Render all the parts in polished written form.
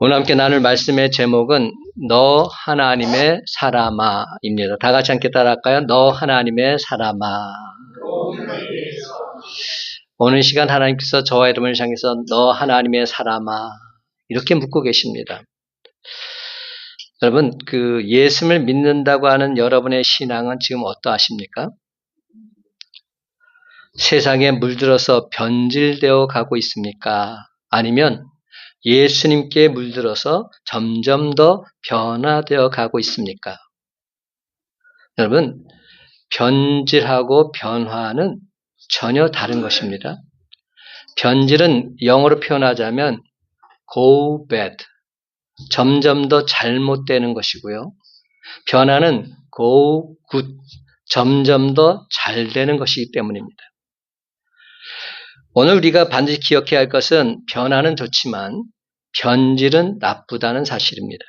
오늘 함께 나눌 말씀의 제목은 너 하나님의 사람아입니다. 다 같이 함께 따라할까요? 너 하나님의 사람아. 오늘 시간 하나님께서 저와 여러분을 향해서 너 하나님의 사람아 이렇게 묻고 계십니다. 여러분, 예수를 믿는다고 하는 여러분의 신앙은 지금 어떠하십니까? 세상에 물들어서 변질되어 가고 있습니까? 아니면 예수님께 물들어서 점점 더 변화되어 가고 있습니까? 여러분, 변질하고 변화는 전혀 다른 것입니다. 변질은 영어로 표현하자면 go bad, 점점 더 잘못되는 것이고요. 변화는 go good, 점점 더 잘 되는 것이기 때문입니다. 오늘 우리가 반드시 기억해야 할 것은 변화는 좋지만 변질은 나쁘다는 사실입니다.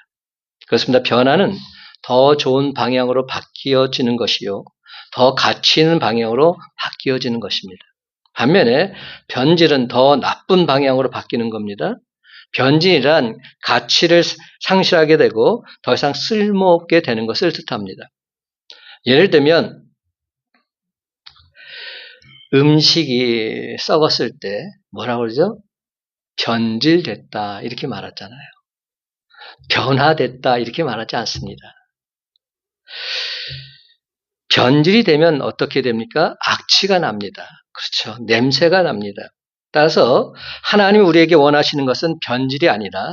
그렇습니다. 변화는 더 좋은 방향으로 바뀌어지는 것이요. 더 가치 있는 방향으로 바뀌어지는 것입니다. 반면에 변질은 더 나쁜 방향으로 바뀌는 겁니다. 변질이란 가치를 상실하게 되고 더 이상 쓸모없게 되는 것을 뜻합니다. 예를 들면 음식이 썩었을 때 뭐라고 그러죠? 변질됐다 이렇게 말하잖아요. 변화됐다 이렇게 말하지 않습니다. 변질이 되면 어떻게 됩니까? 악취가 납니다. 그렇죠. 냄새가 납니다. 따라서 하나님이 우리에게 원하시는 것은 변질이 아니라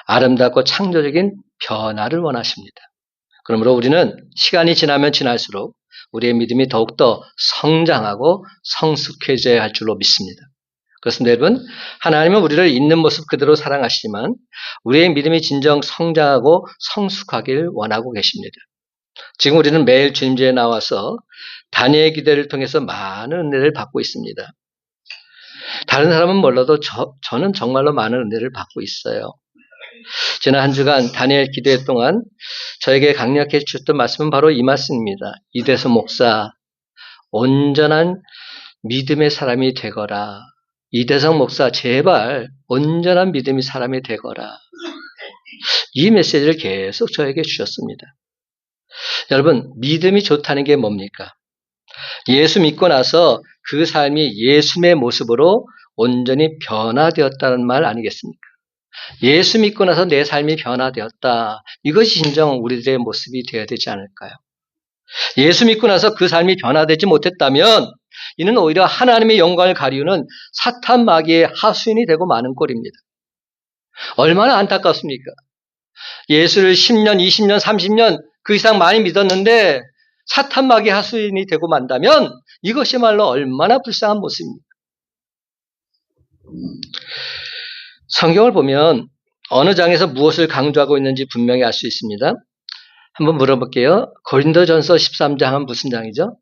아름답고 창조적인 변화를 원하십니다. 그러므로 우리는 시간이 지나면 지날수록 우리의 믿음이 더욱더 성장하고 성숙해져야 할 줄로 믿습니다. 그렇습니다. 여러분, 하나님은 우리를 있는 모습 그대로 사랑하시지만 우리의 믿음이 진정 성장하고 성숙하길 원하고 계십니다. 지금 우리는 매일 주님제에 나와서 다니엘 기도를 통해서 많은 은혜를 받고 있습니다. 다른 사람은 몰라도 저는 정말로 많은 은혜를 받고 있어요. 지난 한 주간 다니엘 기도회 동안 저에게 강력해 주셨던 말씀은 바로 이 말씀입니다. 이대서 목사, 온전한 믿음의 사람이 되거라. 이대성 목사, 제발 온전한 믿음의 사람이 되거라. 이 메시지를 계속 저에게 주셨습니다. 여러분, 믿음이 좋다는 게 뭡니까? 예수 믿고 나서 그 삶이 예수의 모습으로 온전히 변화되었다는 말 아니겠습니까? 예수 믿고 나서 내 삶이 변화되었다. 이것이 진정 우리들의 모습이 되어야 되지 않을까요? 예수 믿고 나서 그 삶이 변화되지 못했다면 이는 오히려 하나님의 영광을 가리우는 사탄 마귀의 하수인이 되고 마는 꼴입니다. 얼마나 안타깝습니까? 예수를 10년, 20년, 30년 그 이상 많이 믿었는데 사탄 마귀의 하수인이 되고 만다면 이것이말로 얼마나 불쌍한 모습입니까? 성경을 보면 어느 장에서 무엇을 강조하고 있는지 분명히 알 수 있습니다. 한번 물어볼게요. 고린도전서 13장은 무슨 장이죠?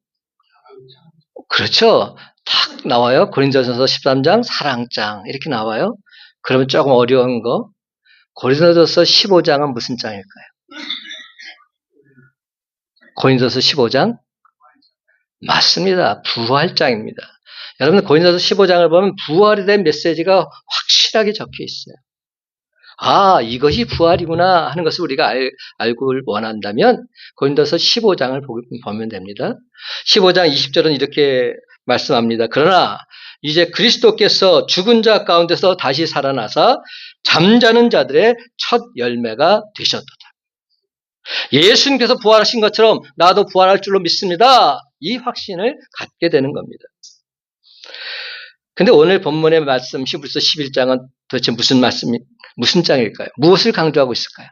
그렇죠. 딱 나와요. 고린도전서 13장 사랑장 이렇게 나와요. 그러면 조금 어려운 거. 고린도전서 15장은 무슨 장일까요? 고린도전서 15장? 맞습니다. 부활장입니다. 여러분 고린도전서 15장을 보면 부활에 대한 메시지가 확실하게 적혀 있어요. 아, 이것이 부활이구나 하는 것을 우리가 알고 원한다면 고린도서 15장을 보면 됩니다. 15장 20절은 이렇게 말씀합니다. 그러나 이제 그리스도께서 죽은 자 가운데서 다시 살아나사 잠자는 자들의 첫 열매가 되셨도다. 예수님께서 부활하신 것처럼 나도 부활할 줄로 믿습니다. 이 확신을 갖게 되는 겁니다. 근데 오늘 본문의 말씀 히브리서 11장은 도대체 무슨 장일까요? 무엇을 강조하고 있을까요?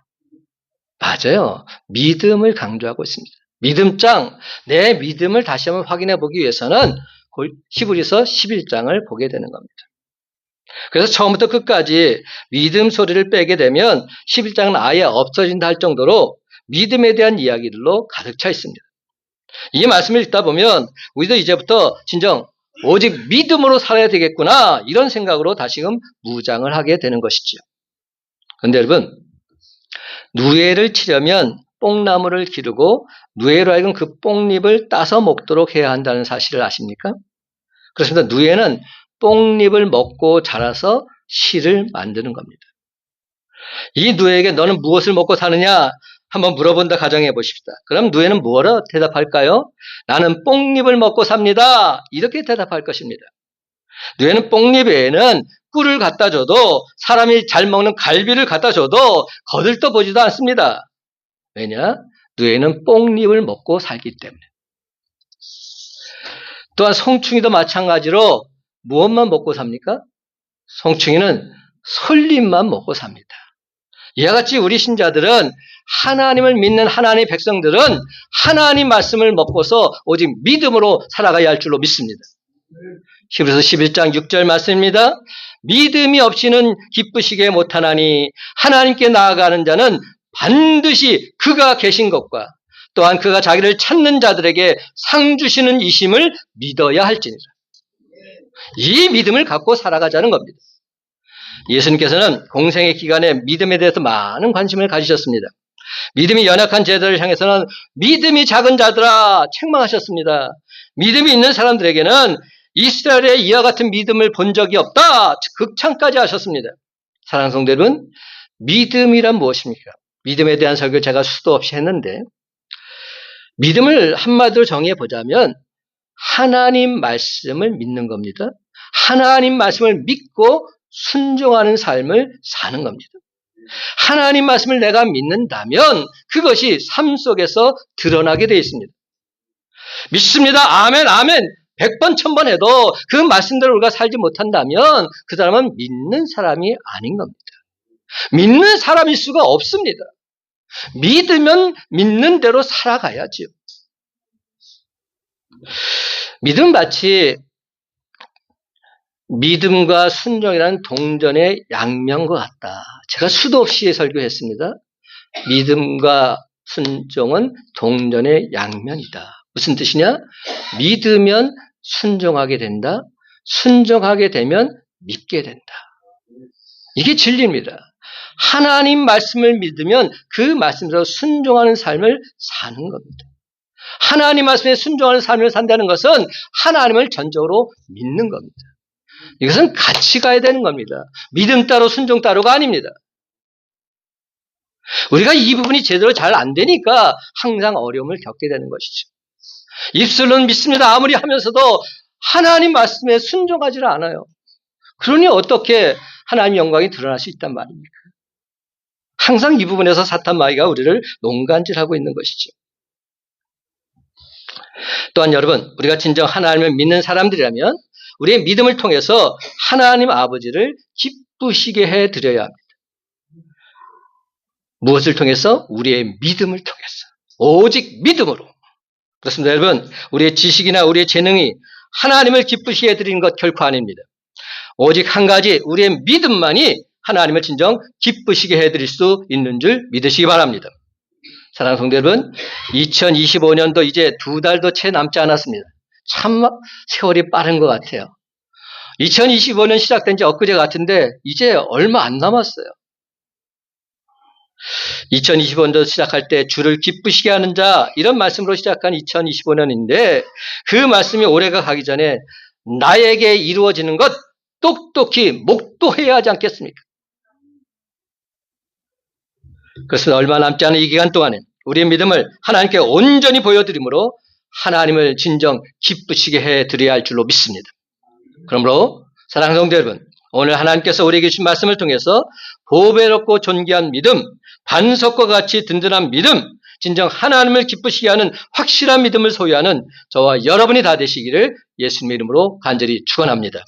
맞아요. 믿음을 강조하고 있습니다. 믿음장, 내 믿음을 다시 한번 확인해 보기 위해서는 히브리서 11장을 보게 되는 겁니다. 그래서 처음부터 끝까지 믿음 소리를 빼게 되면 11장은 아예 없어진다 할 정도로 믿음에 대한 이야기들로 가득 차 있습니다. 이 말씀을 읽다 보면 우리도 이제부터 진정 오직 믿음으로 살아야 되겠구나 이런 생각으로 다시금 무장을 하게 되는 것이죠. 그런데 여러분 누에를 치려면 뽕나무를 기르고 누에로 하여금 그 뽕잎을 따서 먹도록 해야 한다는 사실을 아십니까? 그렇습니다. 누에는 뽕잎을 먹고 자라서 실을 만드는 겁니다. 이 누에게 너는 무엇을 먹고 사느냐? 한번 물어본다 가정해 보십시다. 그럼 누에는 뭐라 대답할까요? 나는 뽕잎을 먹고 삽니다. 이렇게 대답할 것입니다. 누에는 뽕잎 외에는 꿀을 갖다 줘도, 사람이 잘 먹는 갈비를 갖다 줘도 거들떠 보지도 않습니다. 왜냐? 누에는 뽕잎을 먹고 살기 때문에. 또한 송충이도 마찬가지로 무엇만 먹고 삽니까? 송충이는 솔잎만 먹고 삽니다. 이와 같이 우리 신자들은, 하나님을 믿는 하나님의 백성들은 하나님 말씀을 먹고서 오직 믿음으로 살아가야 할 줄로 믿습니다. 히브리서 11장 6절 말씀입니다. 믿음이 없이는 기쁘시게 못하나니 하나님께 나아가는 자는 반드시 그가 계신 것과 또한 그가 자기를 찾는 자들에게 상 주시는 이심을 믿어야 할지니라. 이 믿음을 갖고 살아가자는 겁니다. 예수님께서는 공생의 기간에 믿음에 대해서 많은 관심을 가지셨습니다. 믿음이 연약한 제자를 향해서는 믿음이 작은 자들아 책망하셨습니다. 믿음이 있는 사람들에게는 이스라엘에 이와 같은 믿음을 본 적이 없다 극찬까지 하셨습니다. 사랑하는 성도 여러분, 믿음이란 무엇입니까? 믿음에 대한 설교를 제가 수도 없이 했는데, 믿음을 한마디로 정의해 보자면 하나님 말씀을 믿는 겁니다. 하나님 말씀을 믿고 순종하는 삶을 사는 겁니다. 하나님 말씀을 내가 믿는다면 그것이 삶 속에서 드러나게 되어 있습니다. 믿습니다. 아멘, 아멘. 100번, 1000번 해도 그 말씀대로 우리가 살지 못한다면 그 사람은 믿는 사람이 아닌 겁니다. 믿는 사람일 수가 없습니다. 믿으면 믿는 대로 살아가야죠. 믿음 마치 믿음과 순종이라는 동전의 양면과 같다. 제가 수도 없이 설교했습니다. 믿음과 순종은 동전의 양면이다. 무슨 뜻이냐? 믿으면 순종하게 된다. 순종하게 되면 믿게 된다. 이게 진리입니다. 하나님 말씀을 믿으면 그 말씀대로 순종하는 삶을 사는 겁니다. 하나님 말씀에 순종하는 삶을 산다는 것은 하나님을 전적으로 믿는 겁니다. 이것은 같이 가야 되는 겁니다. 믿음 따로 순종 따로가 아닙니다. 우리가 이 부분이 제대로 잘 안 되니까 항상 어려움을 겪게 되는 것이죠. 입술로는 믿습니다 아무리 하면서도 하나님 말씀에 순종하지 않아요. 그러니 어떻게 하나님 영광이 드러날 수 있단 말입니까? 항상 이 부분에서 사탄 마귀가 우리를 농간질하고 있는 것이죠. 또한 여러분, 우리가 진정 하나님을 믿는 사람들이라면 우리의 믿음을 통해서 하나님 아버지를 기쁘시게 해드려야 합니다. 무엇을 통해서? 우리의 믿음을 통해서. 오직 믿음으로. 그렇습니다. 여러분, 우리의 지식이나 우리의 재능이 하나님을 기쁘시게 해드리는 것 결코 아닙니다. 오직 한 가지, 우리의 믿음만이 하나님을 진정 기쁘시게 해드릴 수 있는 줄 믿으시기 바랍니다. 사랑하는 성도 여러분, 2025년도 이제 2달도 채 남지 않았습니다. 참 세월이 빠른 것 같아요. 2025년 시작된 지 엊그제 같은데 이제 얼마 안 남았어요. 2025년도 시작할 때 주를 기쁘시게 하는 자, 이런 말씀으로 시작한 2025년인데 그 말씀이 올해가 가기 전에 나에게 이루어지는 것 똑똑히 목도해야 하지 않겠습니까? 그래서 얼마 남지 않은 이 기간 동안에 우리의 믿음을 하나님께 온전히 보여드림으로 하나님을 진정 기쁘시게 해드려야 할 줄로 믿습니다. 그러므로 사랑하는 성도 여러분, 오늘 하나님께서 우리에게 주신 말씀을 통해서 보배롭고 존귀한 믿음, 반석과 같이 든든한 믿음, 진정 하나님을 기쁘시게 하는 확실한 믿음을 소유하는 저와 여러분이 다 되시기를 예수님의 이름으로 간절히 축원합니다.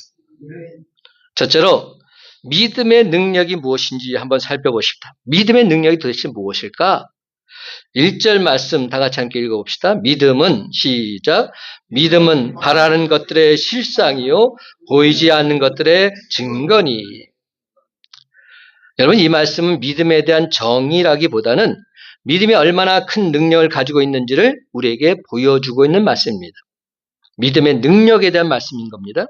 첫째로 믿음의 능력이 무엇인지 한번 살펴보십시다. 믿음의 능력이 도대체 무엇일까? 1절 말씀 다 같이 함께 읽어봅시다. 믿음은, 시작, 믿음은 바라는 것들의 실상이요 보이지 않는 것들의 증거니. 여러분, 이 말씀은 믿음에 대한 정의라기보다는 믿음이 얼마나 큰 능력을 가지고 있는지를 우리에게 보여주고 있는 말씀입니다. 믿음의 능력에 대한 말씀인 겁니다.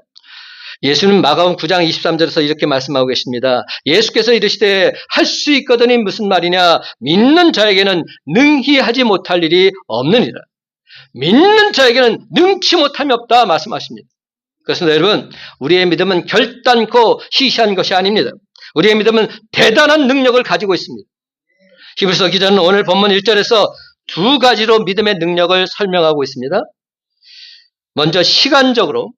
예수는 마가복음 9장 23절에서 이렇게 말씀하고 계십니다. 예수께서 이르시되 할 수 있거든이 무슨 말이냐? 믿는 자에게는 능히 하지 못할 일이 없느니라. 믿는 자에게는 능치 못함이 없다 말씀하십니다. 그래서 여러분, 우리의 믿음은 결단코 시시한 것이 아닙니다. 우리의 믿음은 대단한 능력을 가지고 있습니다. 히브리서 기자는 오늘 본문 1절에서 두 가지로 믿음의 능력을 설명하고 있습니다. 먼저 시간적으로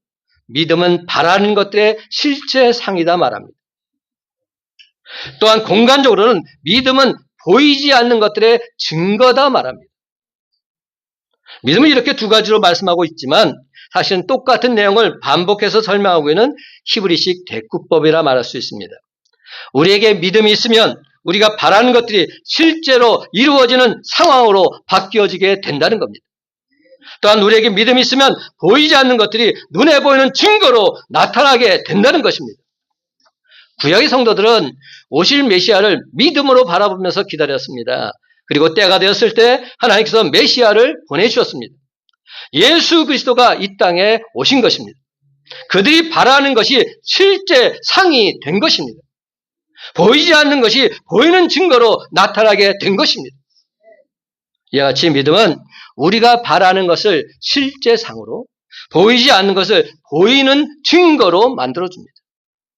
믿음은 바라는 것들의 실제상이다 말합니다. 또한 공간적으로는 믿음은 보이지 않는 것들의 증거다 말합니다. 믿음은 이렇게 두 가지로 말씀하고 있지만 사실은 똑같은 내용을 반복해서 설명하고 있는 히브리식 대꾸법이라 말할 수 있습니다. 우리에게 믿음이 있으면 우리가 바라는 것들이 실제로 이루어지는 상황으로 바뀌어지게 된다는 겁니다. 또한 우리에게 믿음이 있으면 보이지 않는 것들이 눈에 보이는 증거로 나타나게 된다는 것입니다. 구약의 성도들은 오실 메시아를 믿음으로 바라보면서 기다렸습니다. 그리고 때가 되었을 때 하나님께서 메시아를 보내주셨습니다. 예수 그리스도가 이 땅에 오신 것입니다. 그들이 바라는 것이 실제 상이 된 것입니다. 보이지 않는 것이 보이는 증거로 나타나게 된 것입니다. 이와 같이 믿음은 우리가 바라는 것을 실제상으로, 보이지 않는 것을 보이는 증거로 만들어줍니다.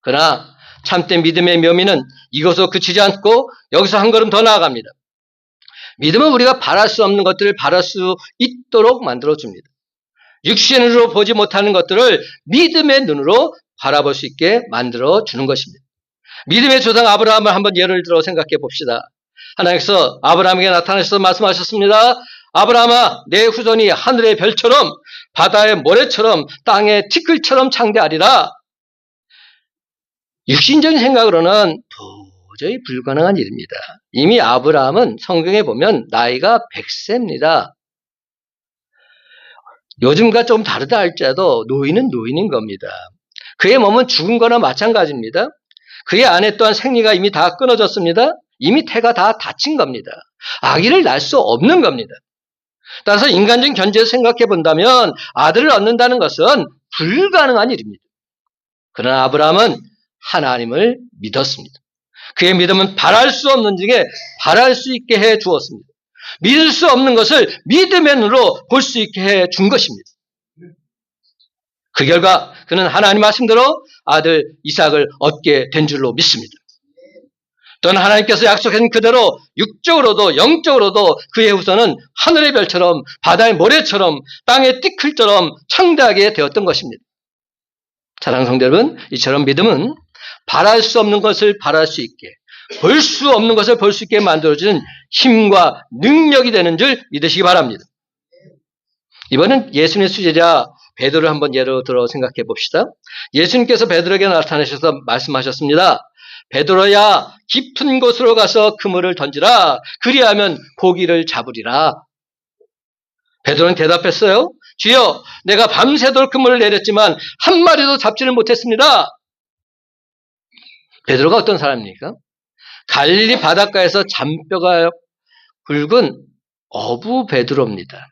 그러나 참된 믿음의 묘미는 이것으로 그치지 않고 여기서 한 걸음 더 나아갑니다. 믿음은 우리가 바랄 수 없는 것들을 바랄 수 있도록 만들어줍니다. 육신으로 보지 못하는 것들을 믿음의 눈으로 바라볼 수 있게 만들어주는 것입니다. 믿음의 조상 아브라함을 한번 예를 들어 생각해 봅시다. 하나님께서 아브라함에게 나타나셔서 말씀하셨습니다. 아브라함아, 내 후손이 하늘의 별처럼 바다의 모래처럼 땅의 티끌처럼 창대하리라. 육신적인 생각으로는 도저히 불가능한 일입니다. 이미 아브라함은 성경에 보면 나이가 100세입니다. 요즘과 좀 다르다 할지라도 노인은 노인인 겁니다. 그의 몸은 죽은 거나 마찬가지입니다. 그의 아내 또한 생리가 이미 다 끊어졌습니다. 이미 태가 다 닫힌 겁니다. 아기를 낳을 수 없는 겁니다. 따라서 인간적인 견제에서 생각해 본다면 아들을 얻는다는 것은 불가능한 일입니다. 그러나 아브라함은 하나님을 믿었습니다. 그의 믿음은 바랄 수 없는 중에 바랄 수 있게 해 주었습니다. 믿을 수 없는 것을 믿음의 눈으로 볼 수 있게 해 준 것입니다. 그 결과 그는 하나님 말씀대로 아들 이삭을 얻게 된 줄로 믿습니다. 또는 하나님께서 약속하신 그대로 육적으로도 영적으로도 그의 후손은 하늘의 별처럼 바다의 모래처럼 땅의 띠클처럼 창대하게 되었던 것입니다. 사랑하는 성도 여러분, 이처럼 믿음은 바랄 수 없는 것을 바랄 수 있게, 볼 수 없는 것을 볼 수 있게 만들어주는 힘과 능력이 되는 줄 믿으시기 바랍니다. 이번엔 예수님의 수제자 베드로를 한번 예로 들어 생각해 봅시다. 예수님께서 베드로에게 나타나셔서 말씀하셨습니다. 베드로야, 깊은 곳으로 가서 그물을 던지라. 그리하면 고기를 잡으리라. 베드로는 대답했어요. 주여, 내가 밤새도록 그물을 내렸지만 한 마리도 잡지를 못했습니다. 베드로가 어떤 사람입니까? 갈릴리 바닷가에서 잔뼈가 굵은 어부 베드로입니다.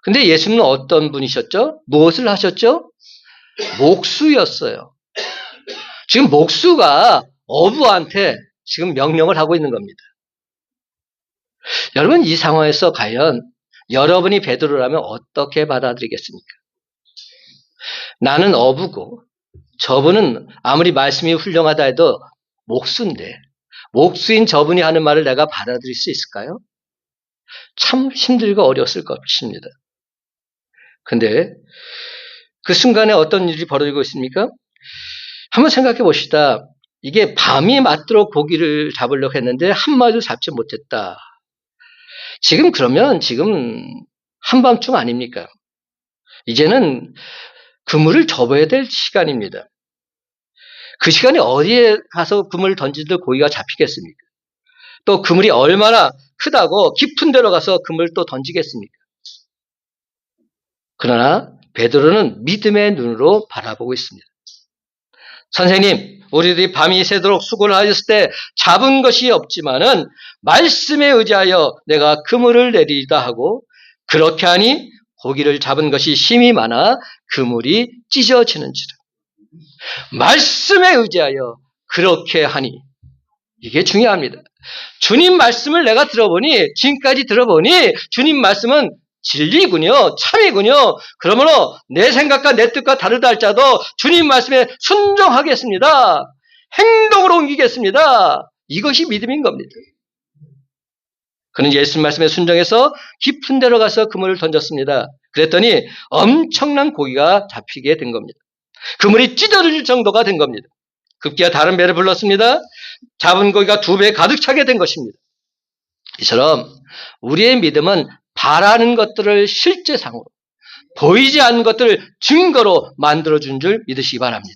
근데 예수님은 어떤 분이셨죠? 무엇을 하셨죠? 목수였어요. 지금 목수가 어부한테 지금 명령을 하고 있는 겁니다. 여러분, 이 상황에서 과연 여러분이 베드로라면 어떻게 받아들이겠습니까? 나는 어부고 저분은 아무리 말씀이 훌륭하다 해도 목수인데 목수인 저분이 하는 말을 내가 받아들일 수 있을까요? 참 힘들고 어려웠을 것입니다. 근데 그 순간에 어떤 일이 벌어지고 있습니까? 한번 생각해 봅시다. 이게 밤이 맞도록 고기를 잡으려고 했는데 한 마리도 잡지 못했다. 그러면 지금 한밤중 아닙니까? 이제는 그물을 접어야 될 시간입니다. 그 시간에 어디에 가서 그물을 던지도 고기가 잡히겠습니까? 또 그물이 얼마나 크다고 깊은 데로 가서 그물을 또 던지겠습니까? 그러나 베드로는 믿음의 눈으로 바라보고 있습니다. 선생님, 우리들이 밤이 새도록 수고를 하였을 때 잡은 것이 없지만은 말씀에 의지하여 내가 그물을 내리다 하고 그렇게 하니 고기를 잡은 것이 힘이 많아 그물이 찢어지는지라. 말씀에 의지하여 그렇게 하니, 이게 중요합니다. 주님 말씀을 내가 들어보니, 지금까지 들어보니 주님 말씀은 진리군요. 참이군요. 그러므로 내 생각과 내 뜻과 다르다 할지라도 주님 말씀에 순종하겠습니다. 행동으로 옮기겠습니다. 이것이 믿음인 겁니다. 그는 예수님 말씀에 순종해서 깊은 데로 가서 그물을 던졌습니다. 그랬더니 엄청난 고기가 잡히게 된 겁니다. 그물이 찢어질 정도가 된 겁니다. 급기야 다른 배를 불렀습니다. 잡은 고기가 2배 가득 차게 된 것입니다. 이처럼 우리의 믿음은 바라는 것들을 실제상으로, 보이지 않는 것들을 증거로 만들어준 줄 믿으시기 바랍니다.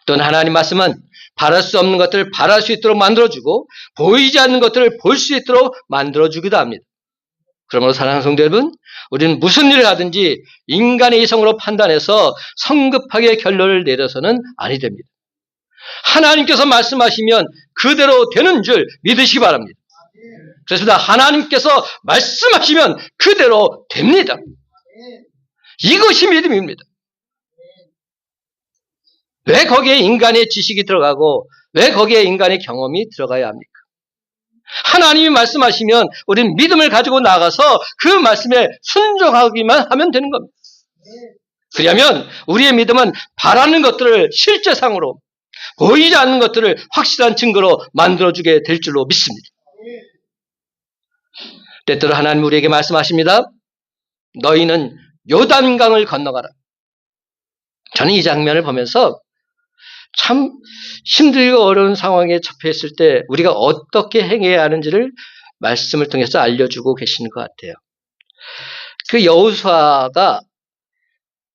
또는 하나님 말씀은 바랄 수 없는 것들을 바랄 수 있도록 만들어주고 보이지 않는 것들을 볼 수 있도록 만들어주기도 합니다. 그러므로 사랑하는 성도 여러분, 우리는 무슨 일을 하든지 인간의 이성으로 판단해서 성급하게 결론을 내려서는 아니 됩니다. 하나님께서 말씀하시면 그대로 되는 줄 믿으시기 바랍니다. 그렇습니다. 하나님께서 말씀하시면 그대로 됩니다. 이것이 믿음입니다. 왜 거기에 인간의 지식이 들어가고 왜 거기에 인간의 경험이 들어가야 합니까? 하나님이 말씀하시면 우리는 믿음을 가지고 나가서 그 말씀에 순종하기만 하면 되는 겁니다. 그러면 우리의 믿음은 바라는 것들을 실제상으로, 보이지 않는 것들을 확실한 증거로 만들어주게 될 줄로 믿습니다. 때때로 하나님 우리에게 말씀하십니다. 너희는 요단강을 건너가라. 저는 이 장면을 보면서 참 힘들고 어려운 상황에 처해있을 때 우리가 어떻게 행해야 하는지를 말씀을 통해서 알려주고 계시는 것 같아요. 그 여호수아가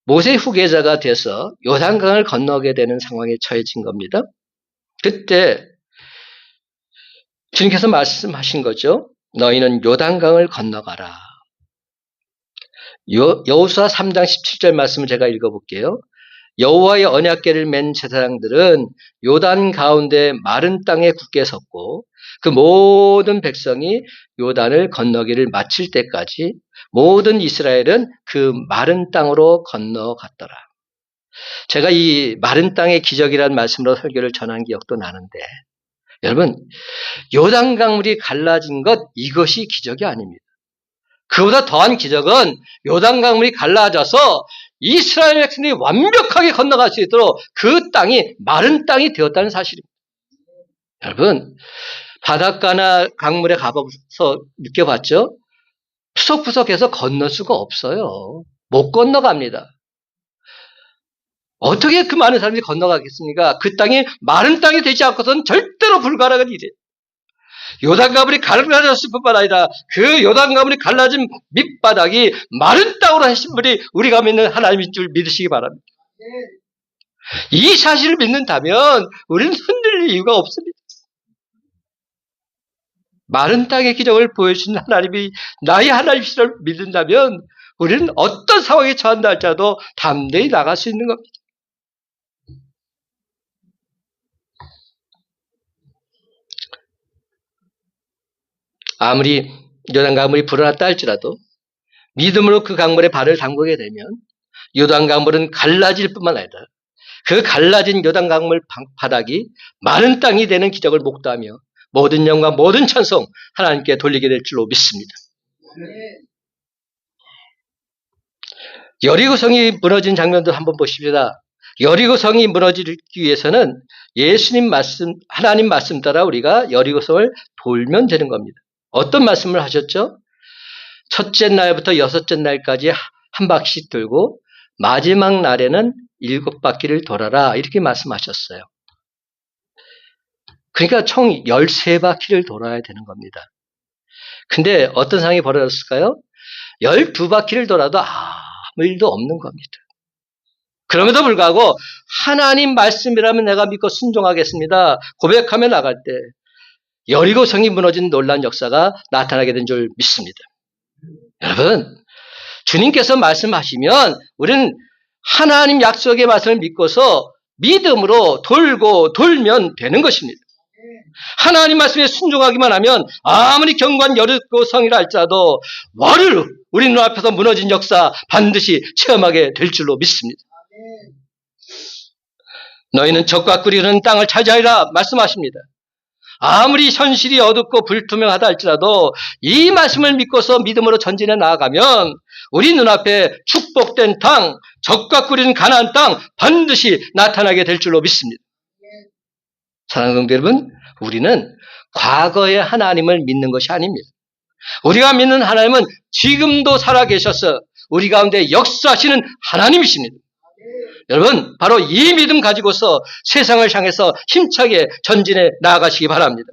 모세 후계자가 돼서 요단강을 건너게 되는 상황에 처해진 겁니다. 그때 주님께서 말씀하신 거죠. 너희는 요단강을 건너가라. 여호수아 3장 17절 말씀을 제가 읽어볼게요. 여호와의 언약궤를 맨 제사장들은 요단 가운데 마른 땅에 굳게 섰고 그 모든 백성이 요단을 건너기를 마칠 때까지 모든 이스라엘은 그 마른 땅으로 건너갔더라. 제가 이 마른 땅의 기적이라는 말씀으로 설교를 전한 기억도 나는데 여러분, 요단 강물이 갈라진 것 이것이 기적이 아닙니다. 그보다 더한 기적은 요단 강물이 갈라져서 이스라엘 백성들이 완벽하게 건너갈 수 있도록 그 땅이 마른 땅이 되었다는 사실입니다. 여러분, 바닷가나 강물에 가봐서 느껴봤죠? 푸석푸석해서 건널 수가 없어요. 못 건너갑니다. 어떻게 그 많은 사람들이 건너가겠습니까? 그 땅이 마른 땅이 되지 않고서는 절대로 불가능한 일이에요. 요단강물이 갈라졌을 뿐만 아니라 그 요단강물이 갈라진 밑바닥이 마른 땅으로 하신 분이 우리가 믿는 하나님인 줄 믿으시기 바랍니다. 이 사실을 믿는다면 우리는 흔들릴 이유가 없습니다. 마른 땅의 기적을 보여주신 하나님이 나의 하나님이시를 믿는다면 우리는 어떤 상황에 처한다 할지라도 담대히 나갈 수 있는 겁니다. 아무리 요단 강물이 불어났다 할지라도 믿음으로 그 강물에 발을 담그게 되면 요단 강물은 갈라질 뿐만 아니라 그 갈라진 요단 강물 바닥이 마른 땅이 되는 기적을 목도하며 모든 영광 모든 찬송 하나님께 돌리게 될 줄로 믿습니다. 여리고성이 무너진 장면도 한번 보십시다. 여리고성이 무너지기 위해서는 예수님 말씀, 하나님 말씀 따라 우리가 여리고성을 돌면 되는 겁니다. 어떤 말씀을 하셨죠? 첫째 날부터 여섯째 날까지 한 바퀴씩 돌고 마지막 날에는 7바퀴를 돌아라 이렇게 말씀하셨어요. 그러니까 총 13바퀴를 돌아야 되는 겁니다. 근데 어떤 상황이 벌어졌을까요? 12바퀴를 돌아도 아무 일도 없는 겁니다. 그럼에도 불구하고 하나님 말씀이라면 내가 믿고 순종하겠습니다. 고백하며 나갈 때 여리고성이 무너진 놀라운 역사가 나타나게 된 줄 믿습니다. 여러분, 주님께서 말씀하시면 우리는 하나님 약속의 말씀을 믿고서 믿음으로 돌고 돌면 되는 것입니다. 하나님 말씀에 순종하기만 하면 아무리 견고한 여리고성이라 할지라도 와르르 우리 눈앞에서 무너진 역사 반드시 체험하게 될 줄로 믿습니다. 너희는 적과 꿀이 땅을 차지하리라 말씀하십니다. 아무리 현실이 어둡고 불투명하다 할지라도 이 말씀을 믿고서 믿음으로 전진해 나아가면 우리 눈앞에 축복된 땅, 적과 꿀인 가나안 땅 반드시 나타나게 될 줄로 믿습니다. 사랑하는 성도 여러분, 우리는 과거의 하나님을 믿는 것이 아닙니다. 우리가 믿는 하나님은 지금도 살아계셔서 우리 가운데 역사하시는 하나님이십니다. 여러분, 바로 이 믿음 가지고서 세상을 향해서 힘차게 전진해 나아가시기 바랍니다.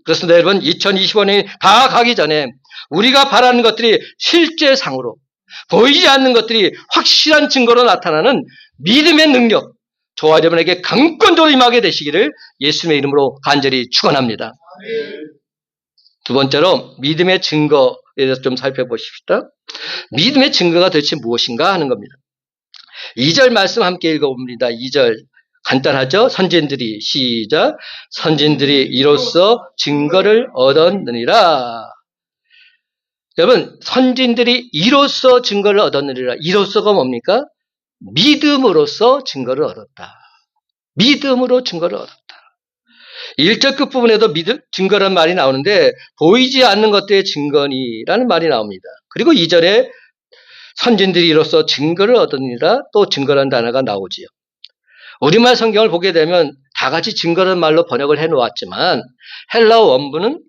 그렇습니다. 여러분, 2025년이 다 가기 전에 우리가 바라는 것들이 실제상으로 보이지 않는 것들이 확실한 증거로 나타나는 믿음의 능력, 저와 여러분에게 강권적으로 임하게 되시기를 예수님의 이름으로 간절히 축원합니다. 두 번째로 믿음의 증거에 대해서 좀 살펴보십시다. 믿음의 증거가 도대체 무엇인가 하는 겁니다. 2절 말씀 함께 읽어봅니다. 2절 간단하죠? 선진들이 시작. 선진들이 이로써 증거를 얻었느니라. 여러분, 선진들이 이로써 증거를 얻었느니라. 이로써가 뭡니까? 믿음으로써 증거를 얻었다. 믿음으로 증거를 얻었다. 1절 끝부분에도 증거라는 말이 나오는데 보이지 않는 것들의 증거니라는 말이 나옵니다. 그리고 2절에 선진들이 이로써 증거를 얻으니라 또 증거라는 단어가 나오지요. 우리말 성경을 보게 되면 다 같이 증거라는 말로 번역을 해놓았지만 헬라어 원문은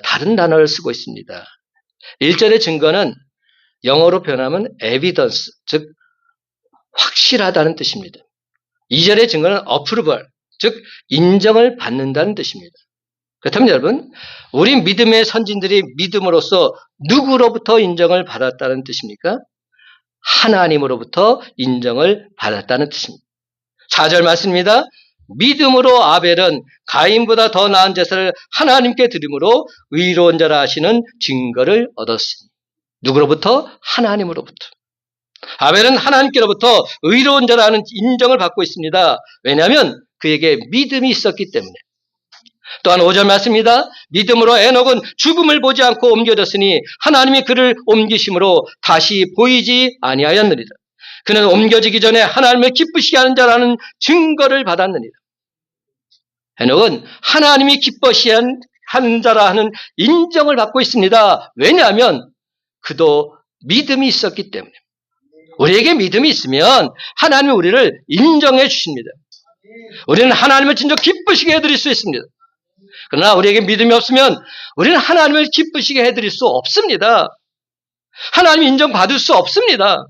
다른 단어를 쓰고 있습니다. 1절의 증거는 영어로 표현하면 evidence, 즉 확실하다는 뜻입니다. 2절의 증거는 approval, 즉 인정을 받는다는 뜻입니다. 그렇다면 여러분, 우리 믿음의 선진들이 믿음으로써 누구로부터 인정을 받았다는 뜻입니까? 하나님으로부터 인정을 받았다는 뜻입니다. 4절 말씀입니다. 믿음으로 아벨은 가인보다 더 나은 제사를 하나님께 드림으로 의로운 자라 하시는 증거를 얻었으니. 누구로부터? 하나님으로부터. 아벨은 하나님께로부터 의로운 자라는 인정을 받고 있습니다. 왜냐하면 그에게 믿음이 있었기 때문에. 또한 5절 말씀입니다. 믿음으로 에녹은 죽음을 보지 않고 옮겨졌으니 하나님이 그를 옮기심으로 다시 보이지 아니하였느니라. 그는 옮겨지기 전에 하나님을 기쁘시게 하는 자라는 증거를 받았느니라. 에녹은 하나님이 기뻐시게 하는 자라 하는 인정을 받고 있습니다. 왜냐하면 그도 믿음이 있었기 때문에. 우리에게 믿음이 있으면 하나님이 우리를 인정해 주십니다. 우리는 하나님을 진짜 기쁘시게 해드릴 수 있습니다. 그러나 우리에게 믿음이 없으면 우리는 하나님을 기쁘시게 해드릴 수 없습니다. 하나님 인정받을 수 없습니다.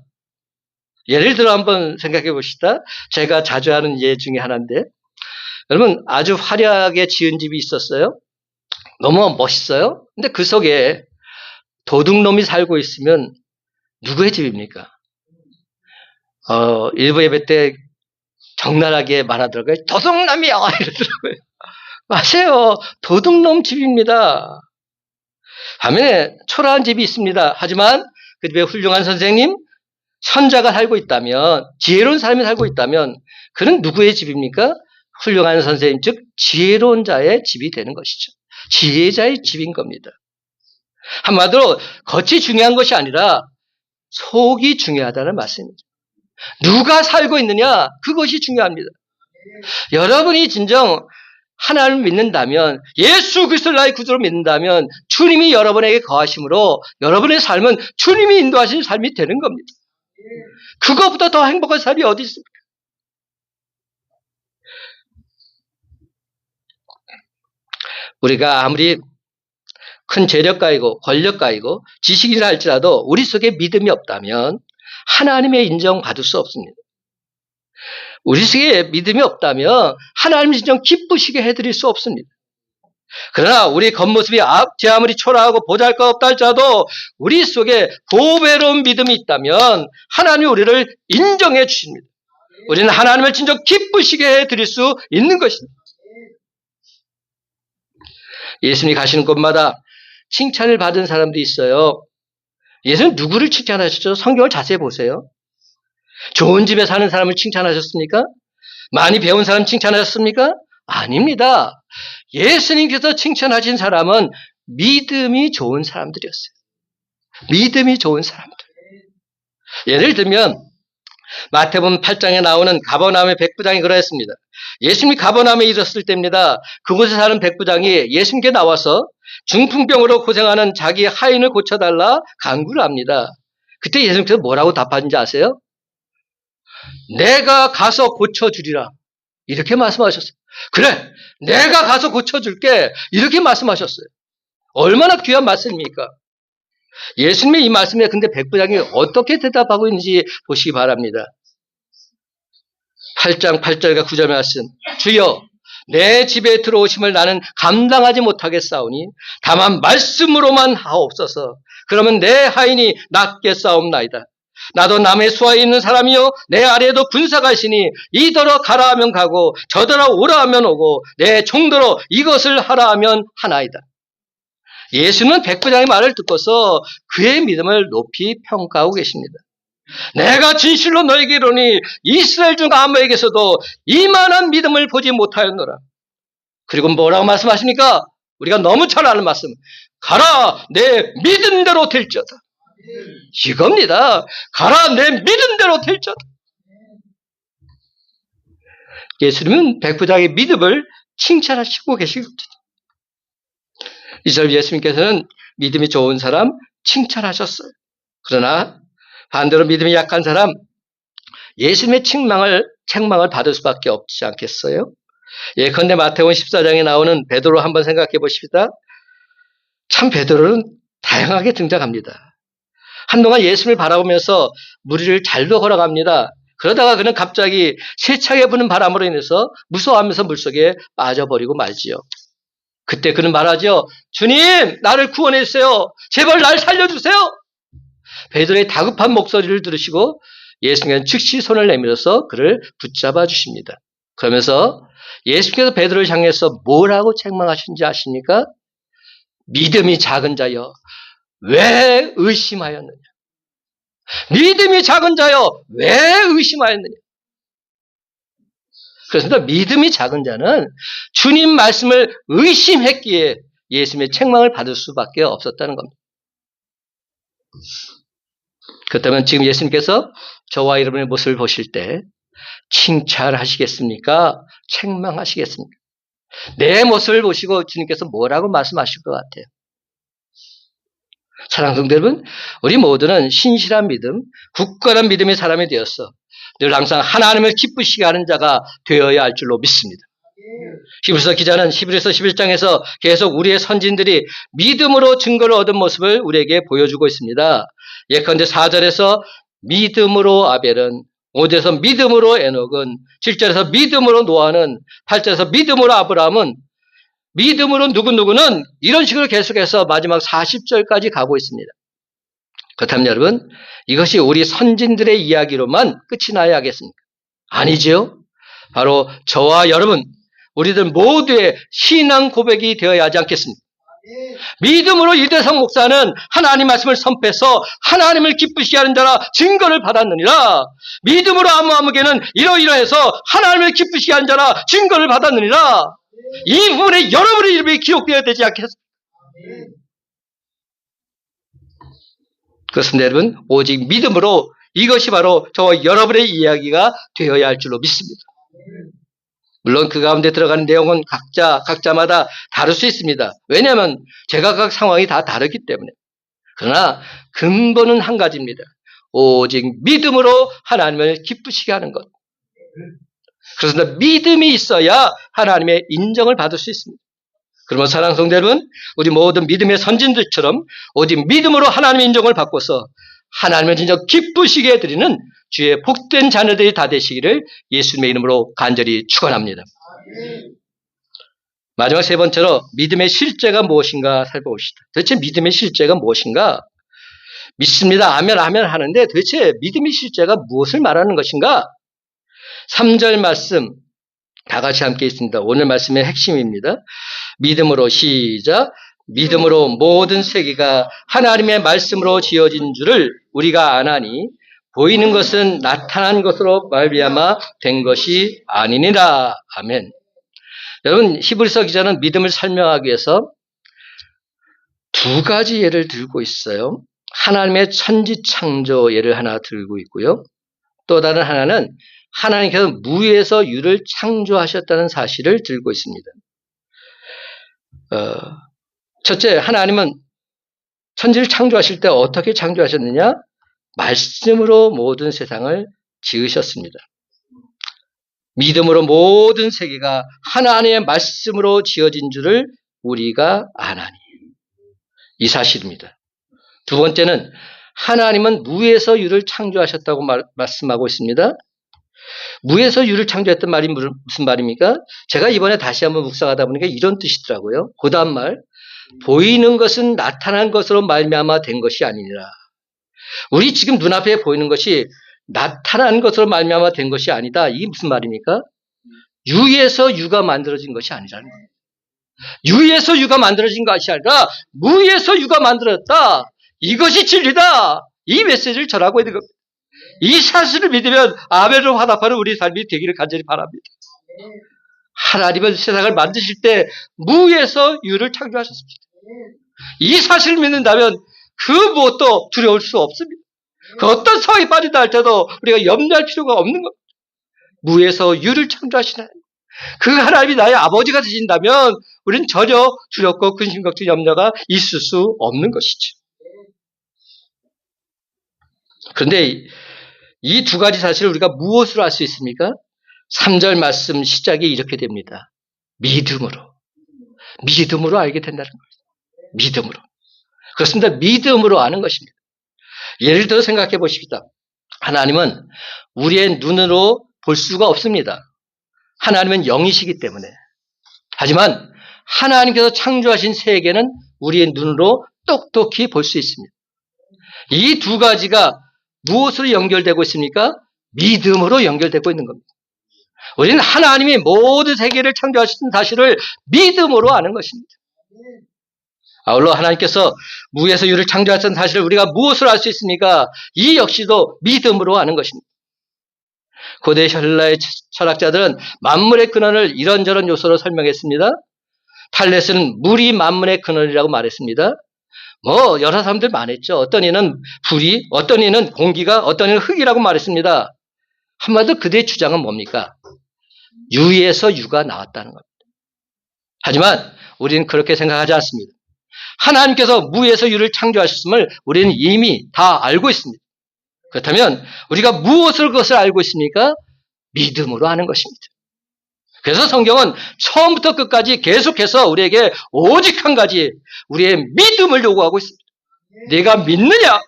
예를 들어 한번 생각해 봅시다. 제가 자주 하는 예 중에 하나인데, 여러분 아주 화려하게 지은 집이 있었어요. 너무 멋있어요. 근데 그 속에 도둑놈이 살고 있으면 누구의 집입니까? 일부 예배 때 적나라하게 말하더라고요. 도둑놈이야! 이러더라고요. 맞아요. 도둑놈 집입니다. 반면에 초라한 집이 있습니다. 하지만 그 집에 훌륭한 선생님, 선자가 살고 있다면, 지혜로운 사람이 살고 있다면 그는 누구의 집입니까? 훌륭한 선생님, 즉 지혜로운 자의 집이 되는 것이죠. 지혜자의 집인 겁니다. 한마디로 겉이 중요한 것이 아니라 속이 중요하다는 말씀입니다. 누가 살고 있느냐, 그것이 중요합니다. 여러분이 진정 하나님을 믿는다면, 예수 그리스도를 나의 구주로 믿는다면 주님이 여러분에게 거하심으로 여러분의 삶은 주님이 인도하신 삶이 되는 겁니다. 그것보다 더 행복한 삶이 어디 있습니까? 우리가 아무리 큰 재력가이고 권력가이고 지식인이라 할지라도 우리 속에 믿음이 없다면 하나님의 인정받을 수 없습니다. 우리 속에 믿음이 없다면 하나님의 인정 기쁘시게 해드릴 수 없습니다. 그러나 우리 겉모습이 제 아무리 초라하고 보잘것없다 할지라도 우리 속에 보배로운 믿음이 있다면 하나님이 우리를 인정해 주십니다. 우리는 하나님을 진정 기쁘시게 해드릴 수 있는 것입니다. 예수님이 가시는 곳마다 칭찬을 받은 사람도 있어요. 예수님 누구를 칭찬하셨죠? 성경을 자세히 보세요. 좋은 집에 사는 사람을 칭찬하셨습니까? 많이 배운 사람 칭찬하셨습니까? 아닙니다. 예수님께서 칭찬하신 사람은 믿음이 좋은 사람들이었어요. 믿음이 좋은 사람들. 예를 들면 마태복음 8장에 나오는 가버나움의 백부장이 그러했습니다. 예수님이 가버나움에 이르렀을 때입니다. 그곳에 사는 백부장이 예수님께 나와서 중풍병으로 고생하는 자기 하인을 고쳐달라 간구를 합니다. 그때 예수님께서 뭐라고 답하는지 아세요? 내가 가서 고쳐주리라. 이렇게 말씀하셨어요. 그래, 내가 가서 고쳐줄게. 이렇게 말씀하셨어요. 얼마나 귀한 말씀입니까? 예수님의 이 말씀에 근데 백부장이 어떻게 대답하고 있는지 보시기 바랍니다. 8장 8절과 9절 말씀. 주여, 내 집에 들어오심을 나는 감당하지 못하겠사오니 다만 말씀으로만 하옵소서. 그러면 내 하인이 낫게 싸움나이다. 나도 남의 수하에 있는 사람이요 내 아래에도 군사가 있으니 이더러 가라 하면 가고 저더러 오라 하면 오고 내 종더러 이것을 하라 하면 하나이다. 예수는 백부장의 말을 듣고서 그의 믿음을 높이 평가하고 계십니다. 내가 진실로 너에게 이르노니 이스라엘 중 아무에게서도 이만한 믿음을 보지 못하였노라. 그리고 뭐라고 말씀하십니까? 우리가 너무 잘 아는 말씀. 가라 내 믿음대로 될지어다. 이겁니다. 가라 내 믿음대로 될지어다. 예수님은 백부장의 믿음을 칭찬하시고 계시거든요. 이절 예수님께서는 믿음이 좋은 사람 칭찬하셨어요. 그러나 반대로 믿음이 약한 사람 예수님의 책망을 받을 수밖에 없지 않겠어요? 예컨대 마태복음 14장에 나오는 베드로 한번 생각해 보십시다. 참 베드로는 다양하게 등장합니다. 한동안 예수님을 바라보면서 무리를 잘도 걸어갑니다. 그러다가 그는 갑자기 세차게 부는 바람으로 인해서 무서워하면서 물속에 빠져버리고 말지요. 그때 그는 말하죠. 주님, 나를 구원해 주세요. 제발 날 살려주세요. 베드로의 다급한 목소리를 들으시고 예수님께서는 즉시 손을 내밀어서 그를 붙잡아 주십니다. 그러면서 예수님께서 베드로를 향해서 뭐라고 책망하신지 아십니까? 믿음이 작은 자여, 왜 의심하였느냐? 믿음이 작은 자여, 왜 의심하였느냐? 그렇습니다. 믿음이 작은 자는 주님 말씀을 의심했기에 예수님의 책망을 받을 수밖에 없었다는 겁니다. 그렇다면 지금 예수님께서 저와 여러분의 모습을 보실 때 칭찬하시겠습니까? 책망하시겠습니까? 내 모습을 보시고 주님께서 뭐라고 말씀하실 것 같아요? 사랑하는 성도 여러분, 우리 모두는 신실한 믿음, 굳건한 믿음의 사람이 되었어. 늘 항상 하나님을 기쁘시게 하는 자가 되어야 할 줄로 믿습니다. 히브리서 기자는 히브리서 11장에서 계속 우리의 선진들이 믿음으로 증거를 얻은 모습을 우리에게 보여주고 있습니다. 예컨대 4절에서 믿음으로 아벨은, 5절에서 믿음으로 에녹은, 7절에서 믿음으로 노아는, 8절에서 믿음으로 아브라함은, 믿음으로 누구누구는 이런 식으로 계속해서 마지막 40절까지 가고 있습니다. 그렇다면 여러분, 이것이 우리 선진들의 이야기로만 끝이 나야 하겠습니까? 아니지요. 바로 저와 여러분, 우리들 모두의 신앙 고백이 되어야 하지 않겠습니까? 믿음으로 유대성 목사는 하나님 말씀을 선포해서 하나님을 기쁘시게 하는 자라 증거를 받았느니라. 믿음으로 아무에게는 이러이러해서 하나님을 기쁘시게 하는 자라 증거를 받았느니라. 이 부분에 여러분의 이름이 기록되어야 되지 않겠습니까? 그렇습니다, 여러분. 오직 믿음으로 이것이 바로 저와 여러분의 이야기가 되어야 할 줄로 믿습니다. 물론 그 가운데 들어가는 내용은 각자마다 다를 수 있습니다. 왜냐하면 제각각 상황이 다 다르기 때문에. 그러나 근본은 한 가지입니다. 오직 믿음으로 하나님을 기쁘시게 하는 것. 그래서 믿음이 있어야 하나님의 인정을 받을 수 있습니다. 그러면 사랑하는 성도 여러분, 우리 모든 믿음의 선진들처럼 오직 믿음으로 하나님의 인정을 받고서 하나님을 진짜 기쁘시게 해드리는 주의 복된 자녀들이 다 되시기를 예수님의 이름으로 간절히 축원합니다. 마지막 세 번째로 믿음의 실제가 무엇인가 살펴봅시다. 도대체 믿음의 실제가 무엇인가? 믿습니다. 아멘 아멘 하는데 도대체 믿음의 실제가 무엇을 말하는 것인가? 3절 말씀 다 같이 함께 있습니다. 오늘 말씀의 핵심입니다. 믿음으로 시작. 믿음으로 모든 세계가 하나님의 말씀으로 지어진 줄을 우리가 아나니 보이는 것은 나타난 것으로 말미암아 된 것이 아니니라. 아멘. 여러분, 히브리서 기자는 믿음을 설명하기 위해서 두 가지 예를 들고 있어요. 하나님의 천지창조 예를 하나 들고 있고요. 또 다른 하나는 하나님께서 무에서 유를 창조하셨다는 사실을 들고 있습니다. 첫째, 하나님은 천지를 창조하실 때 어떻게 창조하셨느냐? 말씀으로 모든 세상을 지으셨습니다. 믿음으로 모든 세계가 하나님의 말씀으로 지어진 줄을 우리가 아나니. 이 사실입니다. 두 번째는 하나님은 무에서 유를 창조하셨다고 말씀하고 있습니다. 무에서 유를 창조했던 말이 무슨 말입니까? 제가 이번에 다시 한번 묵상하다 보니까 이런 뜻이더라고요. 그 다음 말, 보이는 것은 나타난 것으로 말미암아 된 것이 아니니라. 우리 지금 눈앞에 보이는 것이 나타난 것으로 말미암아 된 것이 아니다. 이게 무슨 말입니까? 유에서 유가 만들어진 것이 아니라는 거예요. 유에서 유가 만들어진 것이 아니라 무에서 유가 만들어졌다. 이것이 진리다. 이 메시지를 전하고 있는 겁니다. 이 사실을 믿으면 아멘으로 화답하는 우리 삶이 되기를 간절히 바랍니다. 하나님은 세상을 만드실 때 무에서 유를 창조하셨습니다. 이 사실을 믿는다면 그 무엇도 두려울 수 없습니다. 그 어떤 상황에 빠진다 할지라도 우리가 염려할 필요가 없는 겁니다. 무에서 유를 창조하시는 그 하나님이 나의 아버지가 되신다면 우리는 전혀 두렵고 근심, 걱정, 염려가 있을 수 없는 것이죠. 그런데 이 두 가지 사실을 우리가 무엇으로 알 수 있습니까? 3절 말씀 시작이 이렇게 됩니다. 믿음으로. 믿음으로 알게 된다는 거예요. 믿음으로. 그렇습니다. 믿음으로 아는 것입니다. 예를 들어 생각해 보십시다. 하나님은 우리의 눈으로 볼 수가 없습니다. 하나님은 영이시기 때문에. 하지만 하나님께서 창조하신 세계는 우리의 눈으로 똑똑히 볼 수 있습니다. 이 두 가지가 무엇으로 연결되고 있습니까? 믿음으로 연결되고 있는 겁니다. 우리는 하나님이 모든 세계를 창조하신 사실을 믿음으로 아는 것입니다. 아울러 하나님께서 무에서 유를 창조하신 사실을 우리가 무엇으로 알 수 있습니까? 이 역시도 믿음으로 아는 것입니다. 고대 헬라의 철학자들은 만물의 근원을 이런저런 요소로 설명했습니다. 탈레스는 물이 만물의 근원이라고 말했습니다. 여러 사람들 말했죠. 어떤 이는 불이, 어떤 이는 공기가, 어떤 이는 흙이라고 말했습니다. 한마디로 그들의 주장은 뭡니까? 유에서 유가 나왔다는 겁니다. 하지만 우리는 그렇게 생각하지 않습니다. 하나님께서 무에서 유를 창조하셨음을 우리는 이미 다 알고 있습니다. 그렇다면 우리가 무엇을 그것을 알고 있습니까? 믿음으로 아는 것입니다. 그래서 성경은 처음부터 끝까지 계속해서 우리에게 오직 한 가지 우리의 믿음을 요구하고 있습니다. 내가 믿느냐?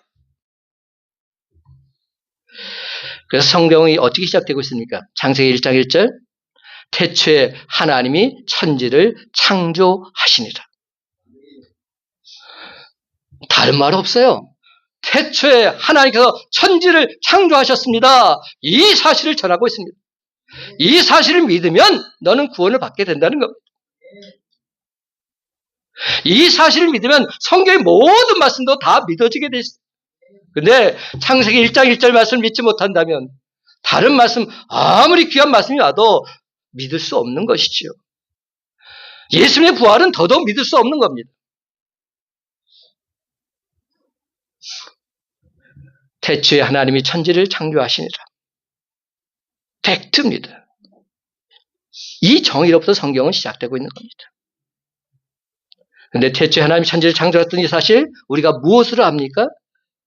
그래서 성경이 어떻게 시작되고 있습니까? 창세기 1장 1절 태초에 하나님이 천지를 창조하시니라. 다른 말 없어요. 태초에 하나님께서 천지를 창조하셨습니다. 이 사실을 전하고 있습니다. 이 사실을 믿으면 너는 구원을 받게 된다는 겁니다. 이 사실을 믿으면 성경의 모든 말씀도 다 믿어지게 돼 있습니다. 근데 창세기 1장 1절 말씀을 믿지 못한다면 다른 말씀 아무리 귀한 말씀이 와도 믿을 수 없는 것이지요. 예수님의 부활은 더더욱 믿을 수 없는 겁니다. 태초에 하나님이 천지를 창조하시니라. 팩트입니다. 이 정의로부터 성경은 시작되고 있는 겁니다. 그런데 태초에 하나님이 천지를 창조했던 이 사실 우리가 무엇으로 압니까?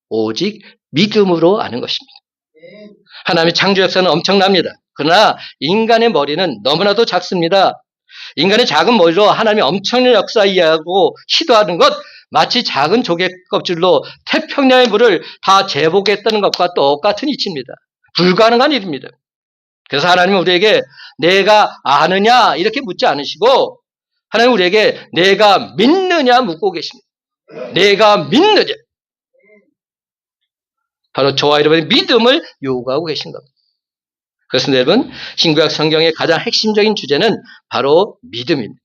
오직 믿음으로 아는 것입니다. 하나님의 창조 역사는 엄청납니다. 그러나 인간의 머리는 너무나도 작습니다. 인간의 작은 머리로 하나님의 엄청난 역사 이해하고 시도하는 것 마치 작은 조개 껍질로 태평양의 물을 다 제복했다는 것과 똑같은 이치입니다. 불가능한 일입니다. 그래서 하나님은 우리에게 내가 아느냐 이렇게 묻지 않으시고 하나님은 우리에게 내가 믿느냐 묻고 계십니다. 내가 믿느냐. 바로 저와 여러분의 믿음을 요구하고 계신 겁니다. 그래서 여러분 신구약 성경의 가장 핵심적인 주제는 바로 믿음입니다.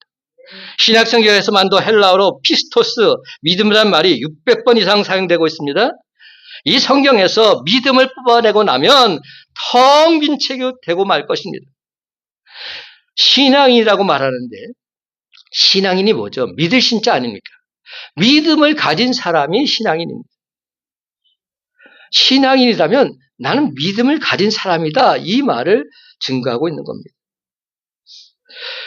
신약 성경에서만도 헬라어로 피스토스, 믿음이라는 말이 600번 이상 사용되고 있습니다. 이 성경에서 믿음을 뽑아내고 나면 텅 빈 책이 되고 말 것입니다. 신앙인이라고 말하는데 신앙인이 뭐죠? 믿을 신자 아닙니까? 믿음을 가진 사람이 신앙인입니다. 신앙인이라면 나는 믿음을 가진 사람이다. 이 말을 증거하고 있는 겁니다.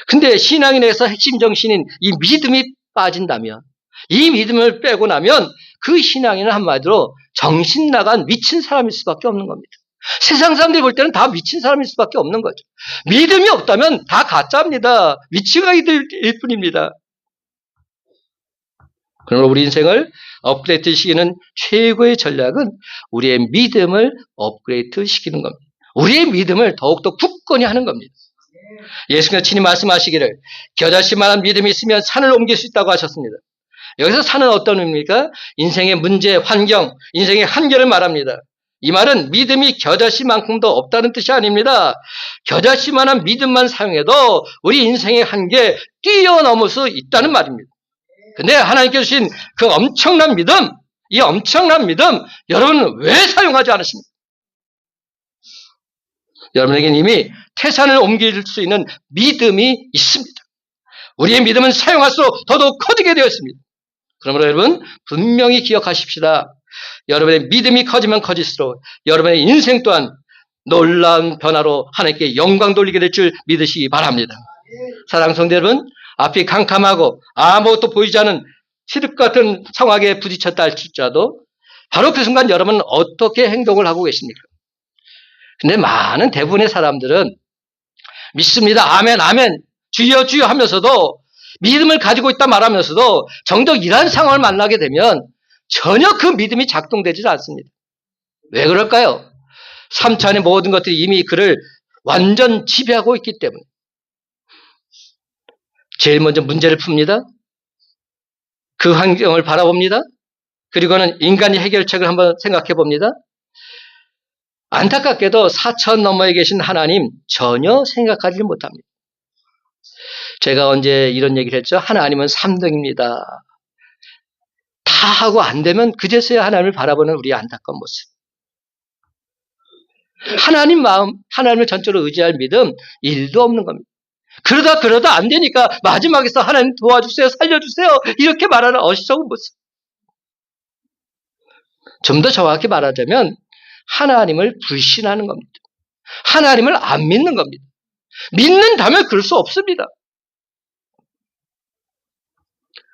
근데 신앙인에서 핵심 정신인 이 믿음이 빠진다면, 이 믿음을 빼고 나면 그 신앙인은 한마디로 정신 나간 미친 사람일 수밖에 없는 겁니다. 세상 사람들이 볼 때는 다 미친 사람일 수밖에 없는 거죠. 믿음이 없다면 다 가짜입니다. 미치가이들일 뿐입니다. 그러므로 우리 인생을 업그레이드 시키는 최고의 전략은 우리의 믿음을 업그레이드 시키는 겁니다. 우리의 믿음을 더욱더 굳건히 하는 겁니다. 예수님께서 친히 말씀하시기를 겨자씨만한 믿음이 있으면 산을 옮길 수 있다고 하셨습니다. 여기서 산은 어떤 의미입니까? 인생의 문제, 환경, 인생의 한계를 말합니다. 이 말은 믿음이 겨자씨만큼도 없다는 뜻이 아닙니다. 겨자씨만한 믿음만 사용해도 우리 인생의 한계 뛰어넘을 수 있다는 말입니다. 근데 하나님께서 주신 그 엄청난 믿음, 이 엄청난 믿음 여러분은 왜 사용하지 않으십니까? 여러분에게는 이미 태산을 옮길 수 있는 믿음이 있습니다. 우리의 믿음은 사용할수록 더더욱 커지게 되어 있습니다. 그러므로 여러분 분명히 기억하십시다. 여러분의 믿음이 커지면 커질수록 여러분의 인생 또한 놀라운 변화로 하나님께 영광 돌리게 될 줄 믿으시기 바랍니다. 사랑하는 성도 여러분, 앞이 캄캄하고 아무것도 보이지 않은 시듭 같은 상황에 부딪혔다 할지라도 바로 그 순간 여러분은 어떻게 행동을 하고 계십니까? 근데 많은 대부분의 사람들은 믿습니다. 아멘, 아멘. 주여, 주여 하면서도 믿음을 가지고 있다 말하면서도 정작 이러한 상황을 만나게 되면 전혀 그 믿음이 작동되지 않습니다. 왜 그럴까요? 3차 안의 모든 것들이 이미 그를 완전 지배하고 있기 때문에. 제일 먼저 문제를 풉니다. 그 환경을 바라봅니다. 그리고는 인간의 해결책을 한번 생각해 봅니다. 안타깝게도 4천 너머에 계신 하나님 전혀 생각하지 못합니다. 제가 언제 이런 얘기를 했죠? 하나님은 3등입니다. 다 하고 안 되면 그제서야 하나님을 바라보는 우리의 안타까운 모습. 하나님 마음, 하나님을 전적으로 의지할 믿음 1도 없는 겁니다. 그러다 안 되니까 마지막에서 하나님 도와주세요, 살려주세요 이렇게 말하는 어리석은 모습. 좀 더 정확히 말하자면 하나님을 불신하는 겁니다. 하나님을 안 믿는 겁니다. 믿는다면 그럴 수 없습니다.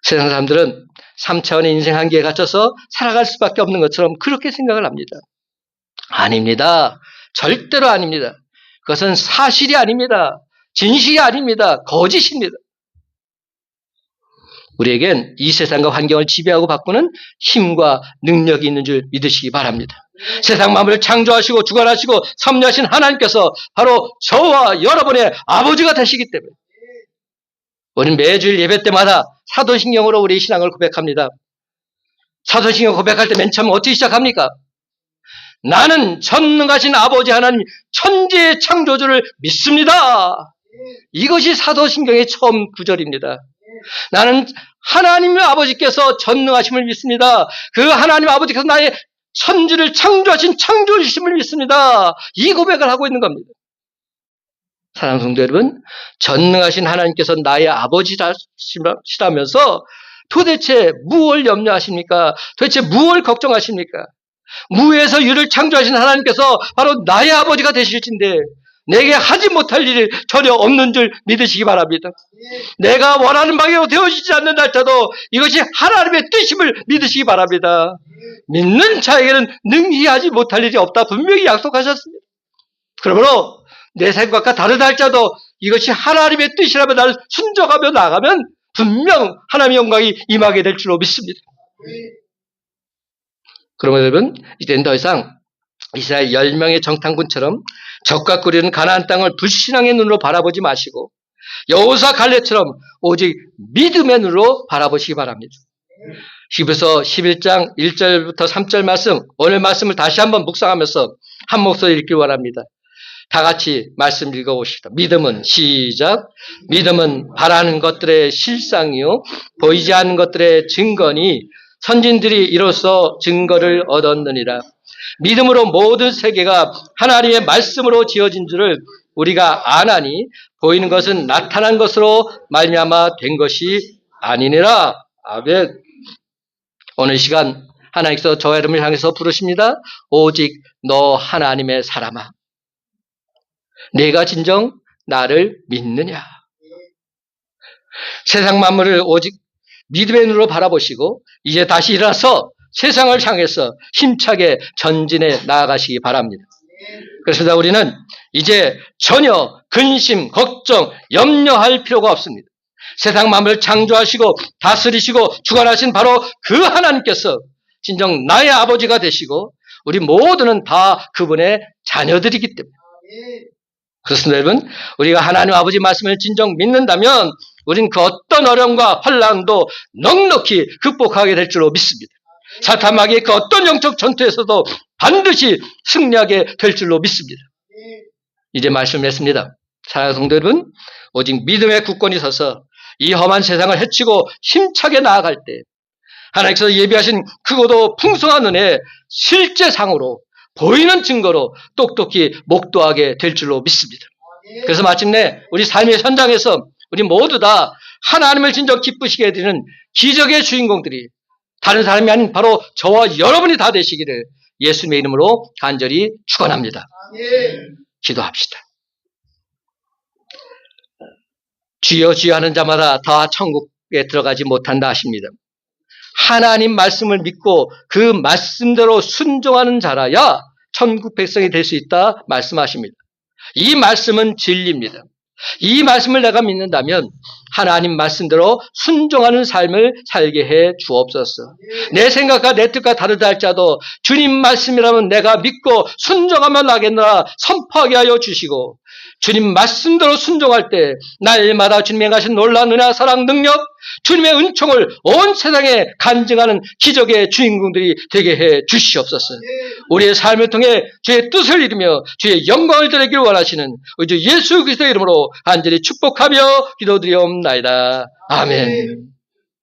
세상 사람들은 3차원의 인생 한계에 갇혀서 살아갈 수밖에 없는 것처럼 그렇게 생각을 합니다. 아닙니다. 절대로 아닙니다. 그것은 사실이 아닙니다. 진실이 아닙니다. 거짓입니다. 우리에겐 이 세상과 환경을 지배하고 바꾸는 힘과 능력이 있는 줄 믿으시기 바랍니다. 세상 만물을 창조하시고 주관하시고 섭리하신 하나님께서 바로 저와 여러분의 아버지가 되시기 때문에 우리는 매주일 예배 때마다 사도신경으로 우리 신앙을 고백합니다. 사도신경 고백할 때 맨 처음 어떻게 시작합니까? 나는 전능하신 아버지 하나님 천지의 창조주를 믿습니다. 이것이 사도신경의 처음 구절입니다. 나는 하나님의 아버지께서 전능하심을 믿습니다. 그 하나님 아버지께서 나의 천지를 창조하신 창조주심을 믿습니다. 이 고백을 하고 있는 겁니다. 사랑하는 성도 여러분, 전능하신 하나님께서 나의 아버지시라면서 도대체 무엇을 염려하십니까? 도대체 무엇을 걱정하십니까? 무에서 유를 창조하신 하나님께서 바로 나의 아버지가 되실진데 내게 하지 못할 일이 전혀 없는 줄 믿으시기 바랍니다. 내가 원하는 방향으로 되어지지 않는 할지라도 이것이 하나님의 뜻임을 믿으시기 바랍니다. 믿는 자에게는 능히 하지 못할 일이 없다 분명히 약속하셨습니다. 그러므로 내 생각과 다르다 할지라도 이것이 하나님의 뜻이라면 나를 순종하며 나가면 분명 하나님의 영광이 임하게 될 줄로 믿습니다. 그러면 여러분, 이제는 더 이상 이스라엘 10명의 정탐꾼처럼 적과 꾸리는 가나안 땅을 불신앙의 눈으로 바라보지 마시고 여호수아 갈렙처럼 오직 믿음의 눈으로 바라보시기 바랍니다. 히브리서 11장 1절부터 3절 말씀, 오늘 말씀을 다시 한번 묵상하면서 한 목소리 읽기 원합니다. 다 같이 말씀 읽어봅시다. 믿음은 시작. 믿음은 바라는 것들의 실상이요 보이지 않는 것들의 증거니 선진들이 이로써 증거를 얻었느니라. 믿음으로 모든 세계가 하나님의 말씀으로 지어진 줄을 우리가 아나니 보이는 것은 나타난 것으로 말미암아 된 것이 아니니라. 아멘. 오늘 시간 하나님께서 저와 여러분을 향해서 부르십니다. 오직 너 하나님의 사람아, 내가 진정 나를 믿느냐? 세상 만물을 오직 믿음의 눈으로 바라보시고 이제 다시 일어나서 세상을 향해서 힘차게 전진해 나아가시기 바랍니다. 그렇습니다. 우리는 이제 전혀 근심, 걱정, 염려할 필요가 없습니다. 세상 만물을 창조하시고 다스리시고 주관하신 바로 그 하나님께서 진정 나의 아버지가 되시고 우리 모두는 다 그분의 자녀들이기 때문에. 그렇습니다, 여러분. 우리가 하나님 아버지 말씀을 진정 믿는다면 우린 그 어떤 어려움과 환난도 넉넉히 극복하게 될 줄로 믿습니다. 사탄 마귀의 그 어떤 영적 전투에서도 반드시 승리하게 될 줄로 믿습니다. 이제 말씀했습니다. 사랑하는 성도 여러분, 오직 믿음의 굳건히 서서 이 험한 세상을 헤치고 힘차게 나아갈 때 하나님께서 예비하신 크고도 풍성한 은혜 실제상으로 보이는 증거로 똑똑히 목도하게 될 줄로 믿습니다. 그래서 마침내 우리 삶의 현장에서 우리 모두 다 하나님을 진정 기쁘시게 해드리는 기적의 주인공들이 다른 사람이 아닌 바로 저와 여러분이 다 되시기를 예수님의 이름으로 간절히 축원합니다. 기도합시다. 주여 주여 하는 자마다 다 천국에 들어가지 못한다 하십니다. 하나님 말씀을 믿고 그 말씀대로 순종하는 자라야 천국 백성이 될 수 있다 말씀하십니다. 이 말씀은 진리입니다. 이 말씀을 내가 믿는다면 하나님 말씀대로 순종하는 삶을 살게 해 주옵소서. 내 생각과 내 뜻과 다르다 할지라도 주님 말씀이라면 내가 믿고 순종하며 나겠노라 선포하게 하여 주시고 주님 말씀대로 순종할 때 날마다 주님이 행하신 놀라운 은혜와 사랑 능력 주님의 은총을 온 세상에 간증하는 기적의 주인공들이 되게 해 주시옵소서. 우리의 삶을 통해 주의 뜻을 이루며 주의 영광을 드리기를 원하시는 우리 주 예수 그리스도의 이름으로 간절히 축복하며 기도드리옵나이다. 아멘.